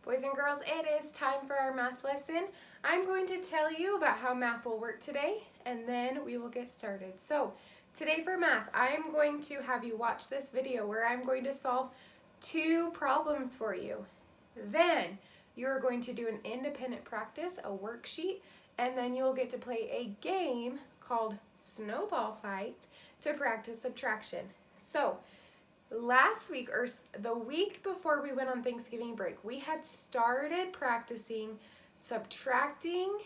Boys and girls, it is time for our math lesson. I'm going to tell you about how math will work today, and then we will get started. So, today for math, I'm going to have you watch this video where I'm going to solve 2 problems for you. Then, you're going to do an independent practice, a worksheet, and then you'll get to play a game called Snowball Fight to practice subtraction. So, last week, or the week before we went on Thanksgiving break, we had started practicing subtracting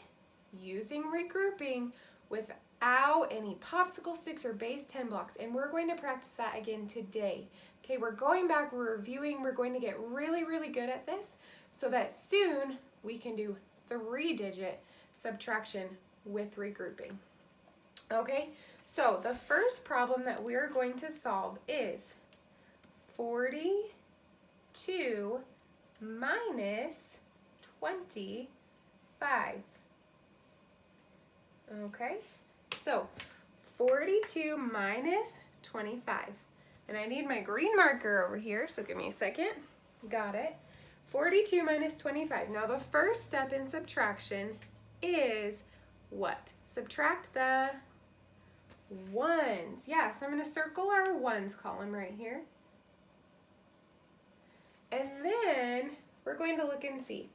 using regrouping without any popsicle sticks or base 10 blocks, and we're going to practice that again today. Okay, we're going back, we're reviewing, we're going to get really, really good at this so that soon we can do 3-digit subtraction with regrouping. Okay, so the first problem that we're going to solve is 42 minus 25. Okay, so 42 minus 25. And I need my green marker over here, so give me a second. Got it. 42 minus 25. Now the first step in subtraction is what? Subtract the ones. Yeah, so I'm going to circle our ones column right here. And then we're going to look and see,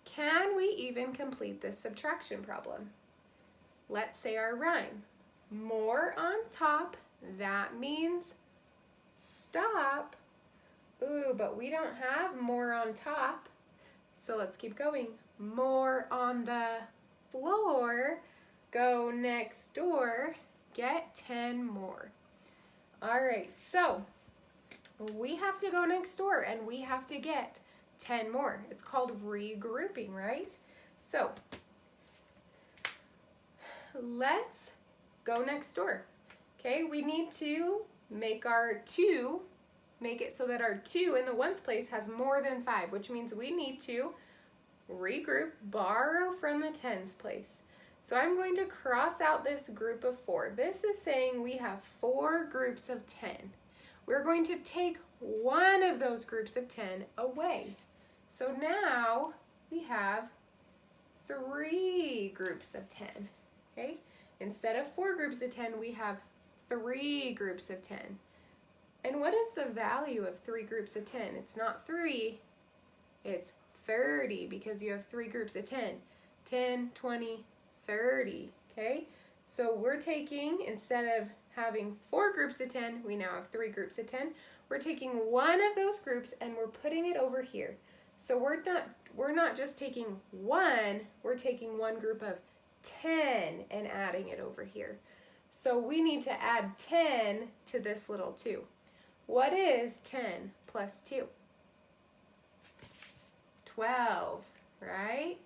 can we even complete this subtraction problem? Let's say our rhyme. More on top, that means stop. Ooh, but we don't have more on top. So let's keep going. More on the floor, go next door, get 10 more. All right, so we have to go next door and we have to get 10 more. It's called regrouping, right? So let's go next door. Okay, we need to make our 2, make it so that our 2 in the ones place has more than 5, which means we need to regroup, borrow from the tens place. So I'm going to cross out this group of 4. This is saying we have 4 groups of 10. We're going to take one of those groups of 10 away. So now we have 3 groups of 10. Okay? Instead of 4 groups of 10, we have 3 groups of 10. And what is the value of 3 groups of 10? It's not 3, it's 30 because you have 3 groups of 10. 10, 20, 30. Okay? So we're taking, instead of having 4 groups of 10, we now have 3 groups of 10. We're taking one of those groups and we're putting it over here. So we're not just taking one, we're taking one group of 10 and adding it over here. So we need to add 10 to this little 2. What is 10 plus 2? 12, right?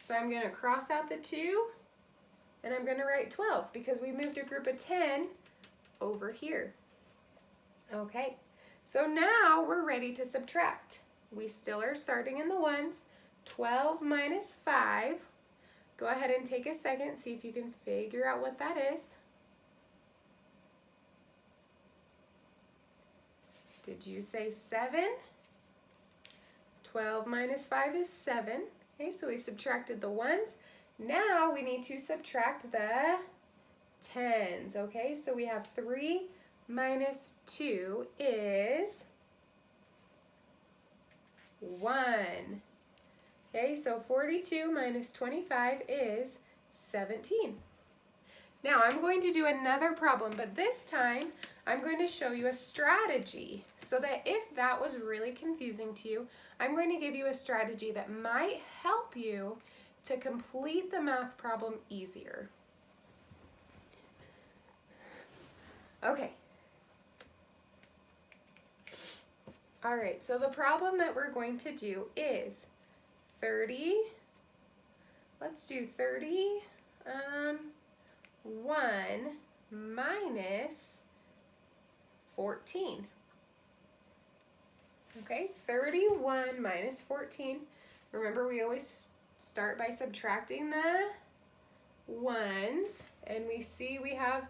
So I'm going to cross out the 2 and I'm going to write 12 because we moved a group of 10 over here. Okay, so now we're ready to subtract. We still are starting in the ones. 12 minus 5. Go ahead and take a second, see if you can figure out what that is. Did you say 7? 12 minus 5 is 7. Okay, so we subtracted the ones. Now we need to subtract the tens. Okay, so we have 3 minus 2 is 1. Okay, so 42 minus 25 is 17. Now I'm going to do another problem, but this time I'm going to show you a strategy so that if that was really confusing to you, I'm going to give you a strategy that might help you to complete the math problem easier. Okay. All right, so the problem that we're going to do is 30, let's do 31 minus 14. Okay, 31 minus 14. Remember, we always start by subtracting the ones, and we see we have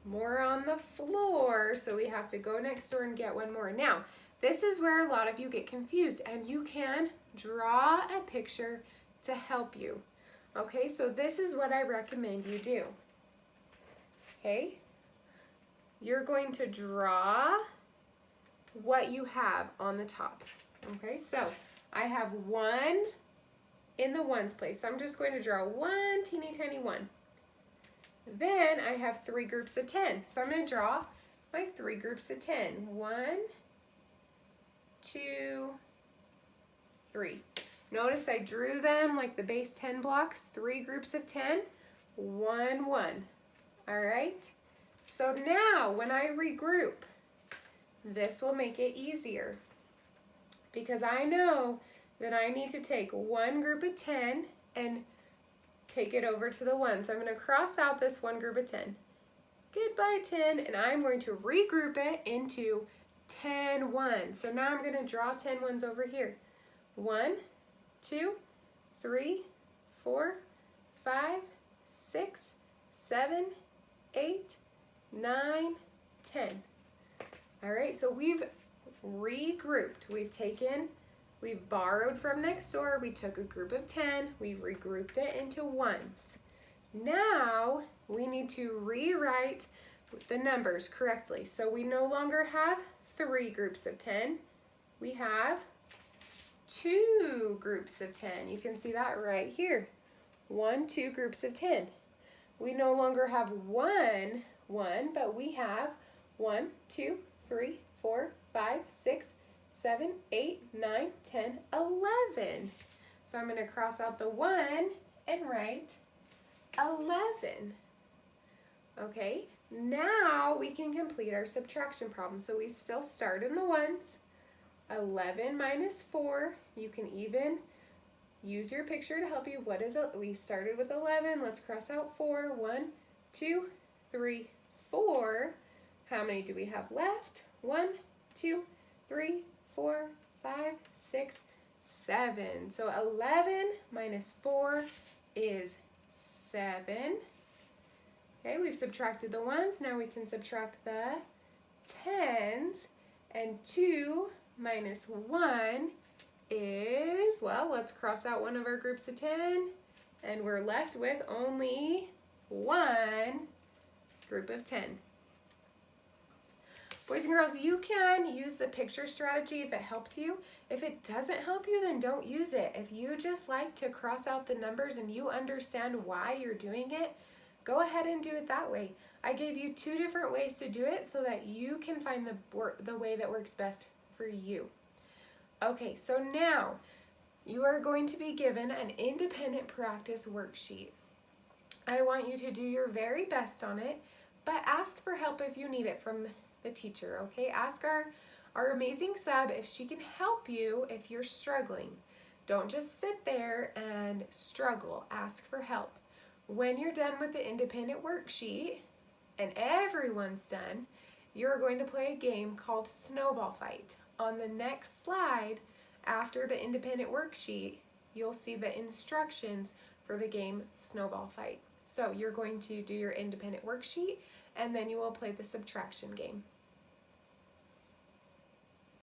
more on the floor, so we have to go next door and get one more. Now, This is where a lot of you get confused, and you can draw a picture to help you. Okay, so this is what I recommend you do. Okay, you're going to draw what you have on the top. Okay, so I have 1 in the ones place, so I'm just going to draw 1 teeny tiny 1. Then I have 3 groups of 10, so I'm going to draw my 3 groups of 10. 1, 2, 3. Notice I drew them like the base 10 blocks, 3 groups of 10, 1, 1. All right, so now when I regroup, this will make it easier because I know that I need to take 1 group of 10 and take it over to the 1. So I'm going to cross out this 1 group of 10. Goodbye 10, and I'm going to regroup it into 10 ones. So now I'm going to draw 10 ones over here. 1, 2, 3, 4, 5, 6, 7, 8, 9, 10. All right, so we've regrouped. We've borrowed from next door. We took a group of 10. We've regrouped it into ones. Now we need to rewrite the numbers correctly. So we no longer have 3 groups of 10. We have 2 groups of 10. You can see that right here. 1, 2 groups of 10. We no longer have 1, 1, but we have 1, 2, 3, 4, 5, 6, 7, 8, 9, 10, 11. So I'm going to cross out the 1 and write 11. Okay, now we can complete our subtraction problem. So we still start in the ones. 11 minus 4, you can even use your picture to help you. What is it? We started with 11. Let's cross out 4. 1, 2, 3, 4. How many do we have left? 1, 2, 3, 4, 5, 6, 7. So 11 minus 4 is 7. Okay, we've subtracted the ones. Now we can subtract the tens. And 2 minus 1 is, well, let's cross out one of our groups of 10. And we're left with only 1 group of 10. Boys and girls, you can use the picture strategy if it helps you. If it doesn't help you, then don't use it. If you just like to cross out the numbers and you understand why you're doing it, go ahead and do it that way. I gave you 2 different ways to do it so that you can find the way that works best for you. Okay, so now you are going to be given an independent practice worksheet. I want you to do your very best on it, but ask for help if you need it from the teacher, okay? Ask our amazing sub if she can help you if you're struggling. Don't just sit there and struggle. Ask for help. When you're done with the independent worksheet and everyone's done, you're going to play a game called Snowball Fight. On the next slide, after the independent worksheet, you'll see the instructions for the game Snowball Fight. So you're going to do your independent worksheet and then you will play the subtraction game.